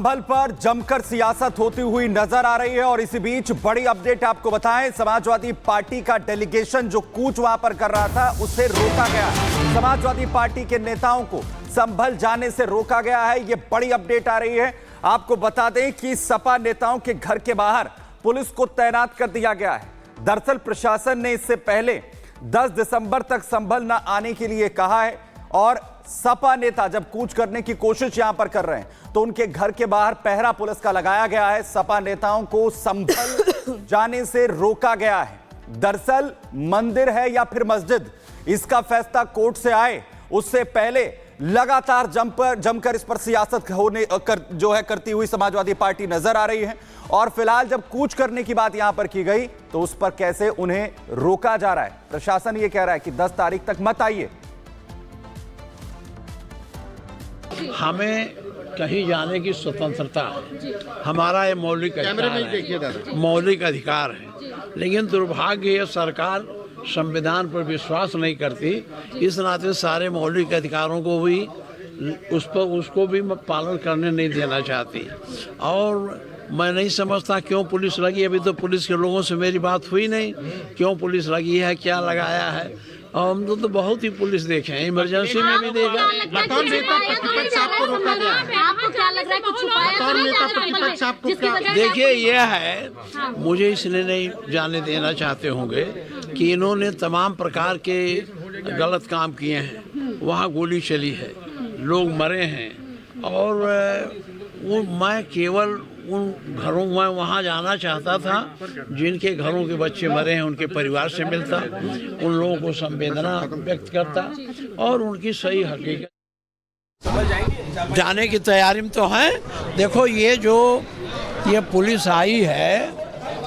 संभल पर जमकर सियासत होती हुई नजर आ रही है और इसी बीच बड़ी अपडेट आपको बताएं, समाजवादी पार्टी का डेलीगेशन जो कूच वहां पर कर रहा था उसे रोका गया। समाजवादी पार्टी के नेताओं को संभल जाने से रोका गया है। यह बड़ी अपडेट आ रही है। आपको बता दें कि सपा नेताओं के घर के बाहर पुलिस को तैनात कर दिया गया है। दरअसल प्रशासन ने इससे पहले 10 दिसंबर तक संभल न आने के लिए कहा है और सपा नेता जब कूच करने की कोशिश यहां पर कर रहे हैं तो उनके घर के बाहर पहरा पुलिस का लगाया गया है। सपा नेताओं को संभल जाने से रोका गया है। दरअसल मंदिर है या फिर मस्जिद, इसका फैसला कोर्ट से आए उससे पहले लगातार जमकर इस पर सियासत करती हुई समाजवादी पार्टी नजर आ रही है। और फिलहाल जब कूच करने की बात यहां पर की गई तो उस पर कैसे उन्हें रोका जा रहा है। प्रशासन यह कह रहा है कि 10 तारीख तक मत आइए। हमें कहीं जाने की स्वतंत्रता है, हमारा ये मौलिक अधिकार है। लेकिन दुर्भाग्य है सरकार संविधान पर विश्वास नहीं करती, इस नाते सारे मौलिक अधिकारों को भी उसको भी पालन करने नहीं देना चाहती। और मैं नहीं समझता क्यों पुलिस लगी। अभी तो पुलिस के लोगों से मेरी बात हुई नहीं, क्यों पुलिस लगी है, क्या लगाया है। और हम तो बहुत ही पुलिस देखे हैं, इमरजेंसी में भी देखा। बतौर नेता प्रतिपक्ष आपको रोका गया है, आपको क्या लग रहा है कि बतौर नेता प्रतिपक्ष आपको क्या? देखिए यह है, मुझे इसलिए नहीं जाने देना चाहते होंगे कि इन्होंने तमाम प्रकार के गलत काम किए हैं। वहाँ गोली चली है, लोग मरे हैं और वो मैं केवल उन घरों में वहाँ जाना चाहता था जिनके घरों के बच्चे मरे हैं, उनके परिवार से मिलता, उन लोगों को संवेदना व्यक्त करता और उनकी सही हकीकत जाने की तैयारी में तो है। देखो ये पुलिस आई है,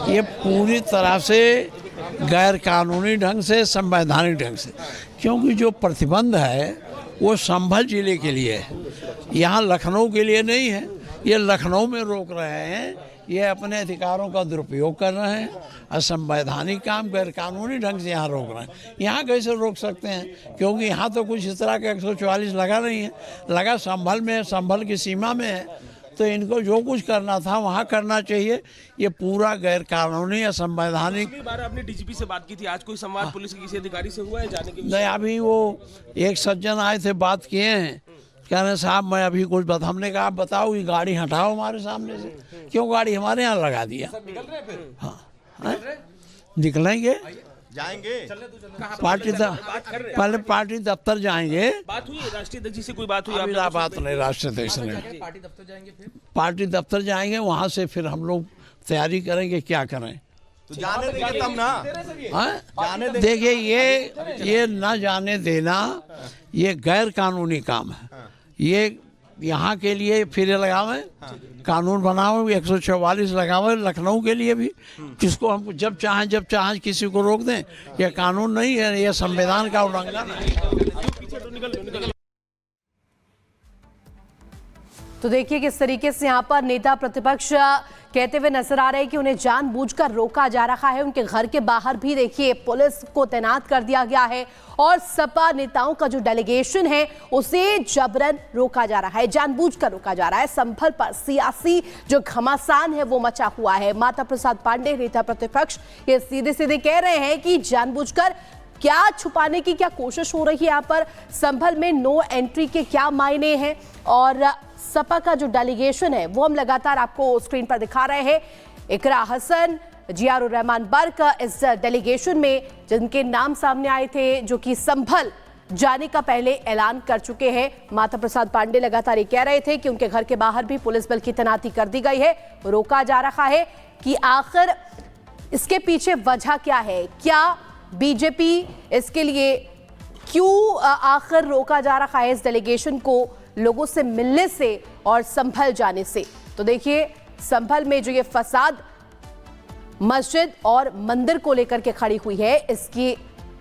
ये पूरी तरह से गैर कानूनी ढंग से, संवैधानिक ढंग से, क्योंकि जो प्रतिबंध है वो संभल जिले के लिए है, यहाँ लखनऊ के लिए नहीं है। ये लखनऊ में रोक रहे हैं, ये अपने अधिकारों का दुरुपयोग कर रहे हैं, असंवैधानिक काम गैर कानूनी ढंग से यहाँ रोक रहे हैं। यहाँ कैसे रोक सकते हैं, क्योंकि यहाँ तो कुछ इस तरह का 144 लगा नहीं है, लगा संभल में, संभल की सीमा में है। तो इनको जो कुछ करना था वहाँ करना चाहिए। ये पूरा गैर कानूनी असंवैधानिक। बार आपने डीजीपी से बात की थी, आज कोई संवाद पुलिस के किसी अधिकारी से हुआ है जाने के? नहीं, अभी वो एक सज्जन आए थे, बात किए हैं, कह रहे साहब मैं अभी कुछ बता, हमने कहा बताओ ये गाड़ी हटाओ हमारे सामने से, क्यों गाड़ी हमारे यहाँ लगा दिया। निकल रहे फिर? हाँ, निकलेंगे, जाएंगे, पार्टी पहले पार्टी दफ्तर जाएंगे। बात हुई राष्ट्रीय अध्यक्ष जी से, कोई बात हुई? अभी बात नहीं, राष्ट्रीय अध्यक्ष नहीं, पार्टी दफ्तर जाएंगे, वहाँ से फिर हम लोग तैयारी करेंगे क्या करें। तो जाने देंगे तब ना। देखिए ये न जाने देना ये गैर कानूनी काम है। ये यहाँ के लिए फिर लगावे, कानून बनाओ, 144 लगावे लखनऊ के लिए भी, किसको हम जब चाहें किसी को रोक दें। ये कानून नहीं है, ये संविधान का उल्लंघन है। तो देखिए किस तरीके से यहाँ पर नेता प्रतिपक्ष कहते हुए नजर आ रहे हैं कि उन्हें जानबूझकर रोका जा रहा है। उनके घर के बाहर भी देखिए पुलिस को तैनात कर दिया गया है और सपा नेताओं का जो डेलीगेशन है उसे जबरन रोका जा रहा है, जानबूझकर रोका जा रहा है। संभल पर सियासी जो घमासान है वो मचा हुआ है। माता प्रसाद पांडे नेता प्रतिपक्ष ये सीधे सीधे कह रहे हैं कि जानबूझकर क्या छुपाने की क्या कोशिश हो रही है यहाँ पर। संभल में नो एंट्री के क्या मायने हैं और सपा का जो डेलीगेशन है वो हम लगातार आपको स्क्रीन पर दिखा रहे हैं। इकरा हसन, जियारुर रहमान बर्क इस डेलीगेशन में जिनके नाम सामने आए थे, जो कि संभल जाने का पहले ऐलान कर चुके हैं। माता प्रसाद पांडे लगातार ये कह रहे थे कि उनके घर के बाहर भी पुलिस बल की तैनाती कर दी गई है। रोका जा रहा है कि आखिर इसके पीछे वजह क्या है, क्या बीजेपी इसके लिए क्यों आखिर रोका जा रहा है इस डेलीगेशन को लोगों से मिलने से और संभल जाने से। तो देखिए संभल में जो ये फसाद मस्जिद और मंदिर को लेकर के खड़ी हुई है, इसकी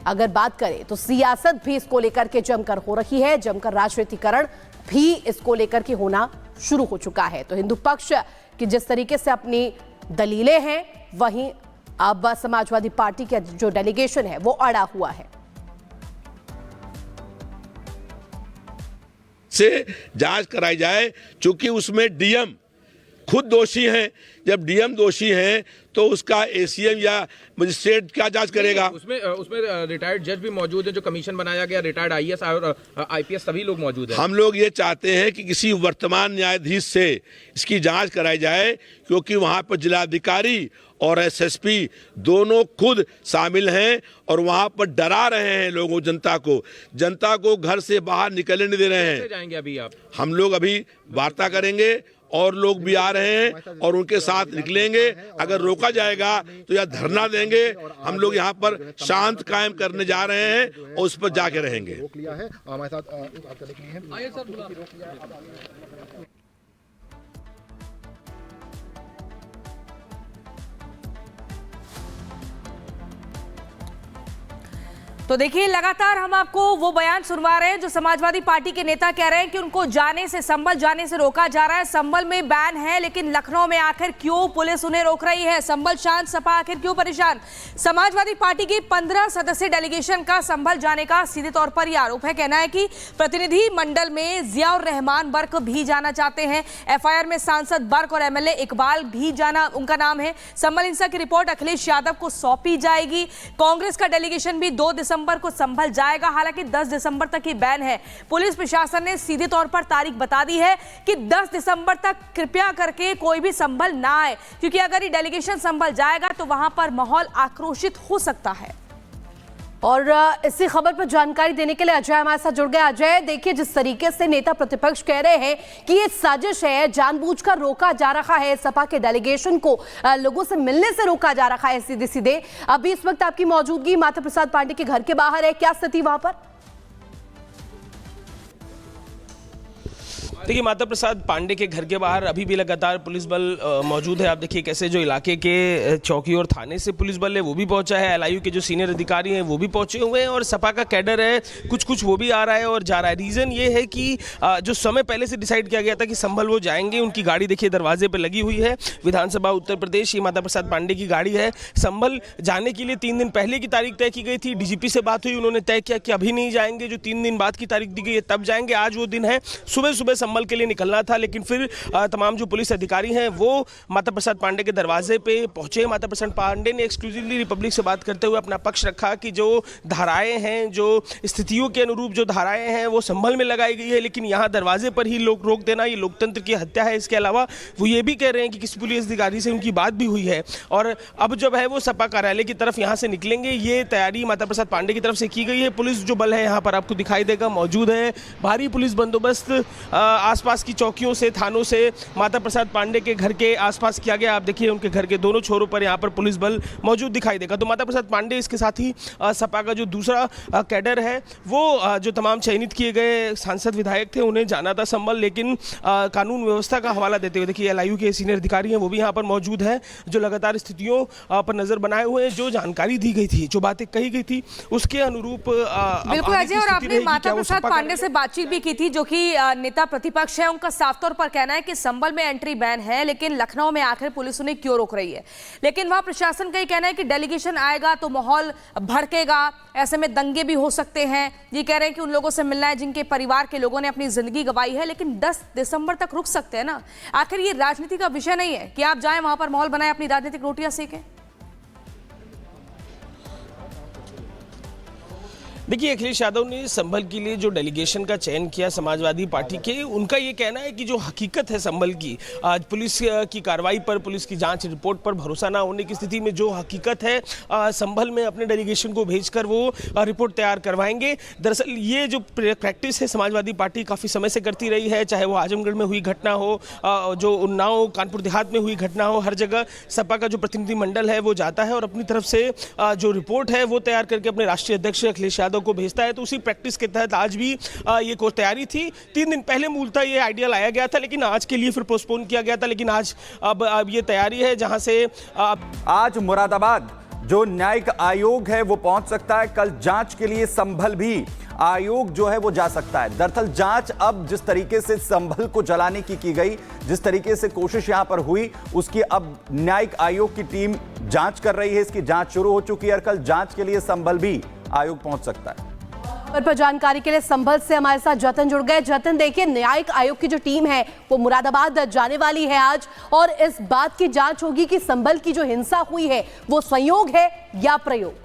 अगर बात करें तो सियासत भी इसको लेकर के जमकर हो रही है, जमकर राजनीतिकरण भी इसको लेकर के होना शुरू हो चुका है। तो हिंदू पक्ष की जिस तरीके से अपनी दलीलें हैं, वहीं अब समाजवादी पार्टी का जो डेलीगेशन है वो अड़ा हुआ है। से जांच कराई जाए, चूंकि उसमें डीएम खुद दोषी हैं, जब डीएम दोषी हैं तो उसका एसीएम या मजिस्ट्रेट क्या जांच करेगा? उसमें रिटायर्ड जज भी मौजूद है, जो कमीशन बनाया गया, रिटायर्ड आईएएस और आईपीएस सभी लोग मौजूद हैं। हम लोग ये चाहते हैं कि किसी वर्तमान न्यायाधीश से इसकी जांच कराई जाए, क्योंकि वहां पर जिलाधिकारी और एसएसपी दोनों खुद शामिल हैं और वहां पर डरा रहे हैं लोगों, जनता को घर से बाहर निकलने नहीं दे रहे हैं। जाएंगे अभी आप? हम लोग अभी वार्ता करेंगे और लोग भी आ रहे हैं और उनके साथ निकलेंगे। अगर रोका जाएगा तो या धरना देंगे। हम लोग यहाँ पर शांत कायम करने जा रहे हैं और उस पर जाके रहेंगे। तो देखिए, लगातार हम आपको वो बयान सुनवा रहे हैं जो समाजवादी पार्टी के नेता कह रहे हैं कि उनको संभल जाने से रोका जा रहा है। संभल में बैन है, लेकिन लखनऊ में आखिर क्यों पुलिस उन्हें रोक रही है? संभल शांत, सपा आखिर क्यों परेशान? समाजवादी पार्टी की 15 सदस्यीय डेलीगेशन का संभल जाने का सीधे तौर पर यह आरोप है। कहना है कि प्रतिनिधि मंडल में जियाउर रहमान बर्क भी जाना चाहते हैं। एफआईआर में सांसद बर्क और एमएलए इकबाल भी जाना उनका नाम है। संभल हिंसा की रिपोर्ट अखिलेश यादव को सौंपी जाएगी। कांग्रेस का डेलीगेशन भी 2 दिसंबर को संभल जाएगा। हालांकि 10 दिसंबर तक ही बैन है। पुलिस प्रशासन ने सीधे तौर पर तारीख बता दी है कि 10 दिसंबर तक कृपया करके कोई भी संभल ना आए, क्योंकि अगर ये डेलीगेशन संभल जाएगा तो वहां पर माहौल आक्रोशित हो सकता है। और इसी खबर पर जानकारी देने के लिए अजय हमारे साथ जुड़ गए। अजय, देखिए, जिस तरीके से नेता प्रतिपक्ष कह रहे हैं कि ये साजिश है, जानबूझकर रोका जा रहा है, सपा के डेलीगेशन को लोगों से मिलने से रोका जा रहा है सीधे सीधे। अभी इस वक्त आपकी मौजूदगी माता प्रसाद पांडे के घर के बाहर है, क्या स्थिति वहां पर? देखिए, माता प्रसाद पांडे के घर के बाहर अभी भी लगातार पुलिस बल मौजूद है। आप देखिए कैसे जो इलाके के चौकी और थाने से पुलिस बल है वो भी पहुंचा है, एलआईयू के जो सीनियर अधिकारी हैं वो भी पहुंचे हुए हैं और सपा का कैडर है कुछ वो भी आ रहा है और जा रहा है। रीज़न ये है कि जो समय पहले से डिसाइड किया गया था कि संभल वो जाएंगे, उनकी गाड़ी देखिए दरवाजे पर लगी हुई है। विधानसभा उत्तर प्रदेश, ये माता प्रसाद पांडे की गाड़ी है। संभल जाने के लिए 3 दिन पहले की तारीख तय की गई थी। डीजीपी से बात हुई, उन्होंने तय किया कि अभी नहीं जाएंगे, जो 3 दिन बाद की तारीख दी गई है तब जाएंगे। आज वो दिन है, सुबह संभल के लिए निकलना था, लेकिन फिर तमाम जो पुलिस अधिकारी हैं वो माता प्रसाद पांडे के दरवाजे पे पहुंचे। माता प्रसाद पांडे ने एक्सक्लूसिवली रिपब्लिक से बात करते हुए अपना पक्ष रखा कि जो धाराएं हैं, जो स्थितियों के अनुरूप जो धाराएं हैं वो संभल में लगाई गई है, लेकिन यहाँ दरवाजे पर ही लोग रोक देना ये लोकतंत्र की हत्या है। इसके अलावा वो ये भी कह रहे हैं कि किसी पुलिस अधिकारी से उनकी बात भी हुई है और अब जब है वो सपा कार्यालय की तरफ यहाँ से निकलेंगे। ये तैयारी माता प्रसाद पांडे की तरफ से की गई है। पुलिस जो बल है यहाँ पर आपको दिखाई देगा मौजूद है। भारी पुलिस बंदोबस्त आसपास की चौकियों से, थानों से माता प्रसाद पांडे के घर के आसपास किया गया। आप देखिए उनके घर के दोनों छोरों पर यहाँ पर पुलिस बल मौजूद दिखाई देगा। तो माता प्रसाद पांडे, इसके साथ ही सपा का जो दूसरा कैडर है वो जो तमाम चयनित किए गए सांसद विधायक थे उन्हें जाना था संभल, लेकिन कानून व्यवस्था का हवाला देते हुए देखिए एलआईयू के सीनियर अधिकारी हैं वो भी यहाँ पर मौजूद है, जो लगातार स्थितियों पर नजर बनाए हुए हैं। जो जानकारी दी गई थी, जो बातें कही गई थी, उसके अनुरूप बिल्कुल अजय। और आपने माता प्रसाद पांडे से बातचीत भी की थी, जो कि नेता प्रतिपक्ष है। उनका साफ तौर पर कहना है कि संभल में एंट्री बैन है, लेकिन लखनऊ में आखिर पुलिस उन्हें क्यों रोक रही है। लेकिन वहां प्रशासन का ये कहना है कि डेलीगेशन आएगा तो माहौल भड़केगा, ऐसे में दंगे भी हो सकते हैं। ये कह रहे हैं कि उन लोगों से मिलना है जिनके परिवार के लोगों ने अपनी जिंदगी गंवाई है, लेकिन 10 दिसंबर तक रुक सकते हैं ना। आखिर ये राजनीति का विषय नहीं है कि आप जाएं वहां पर माहौल बनाएं, अपनी राजनीतिक रोटियां सेकें। देखिए, अखिलेश यादव ने संभल के लिए जो डेलीगेशन का चयन किया समाजवादी पार्टी के, उनका ये कहना है कि जो हकीकत है संभल की, आज पुलिस की कार्रवाई पर, पुलिस की जांच रिपोर्ट पर भरोसा ना होने की स्थिति में जो हकीकत है संभल में अपने डेलीगेशन को भेजकर वो रिपोर्ट तैयार करवाएंगे। दरअसल ये जो प्रैक्टिस है समाजवादी पार्टी काफ़ी समय से करती रही है, चाहे वो आजमगढ़ में हुई घटना हो, जो उन्नाव कानपुर देहात में हुई घटना हो, हर जगह सपा का जो प्रतिनिधिमंडल है वो जाता है और अपनी तरफ से जो रिपोर्ट है वो तैयार करके अपने राष्ट्रीय अध्यक्ष अखिलेश यादव को भेजता है। तो उसी प्रैक्टिस के तहत आज भी ये कोई तैयारी थी। 3 दिन पहले मूलतः ये आइडिया लाया गया था, लेकिन आज के लिए फिर पोस्टपोन किया गया था, लेकिन आज अब ये तैयारी है जहां से आज मुरादाबाद जो न्यायिक आयोग है वो पहुंच सकता है। कल जांच के लिए संभल भी आयोग जो है वो जा सकता है। दरअसल जांच अब जिस तरीके से संभल को जलाने की गई, जिस तरीके से कोशिश यहां पर हुई, उसकी अब न्यायिक आयोग की टीम जांच कर रही है। इसकी जांच शुरू हो चुकी है और कल जांच के लिए संभल भी आयोग पहुंच सकता है। पर जानकारी के लिए संभल से हमारे साथ जतन जुड़ गए। जतन, देखिए न्यायिक आयोग की जो टीम है वो मुरादाबाद जाने वाली है आज, और इस बात की जांच होगी कि संभल की जो हिंसा हुई है वो संयोग है या प्रयोग।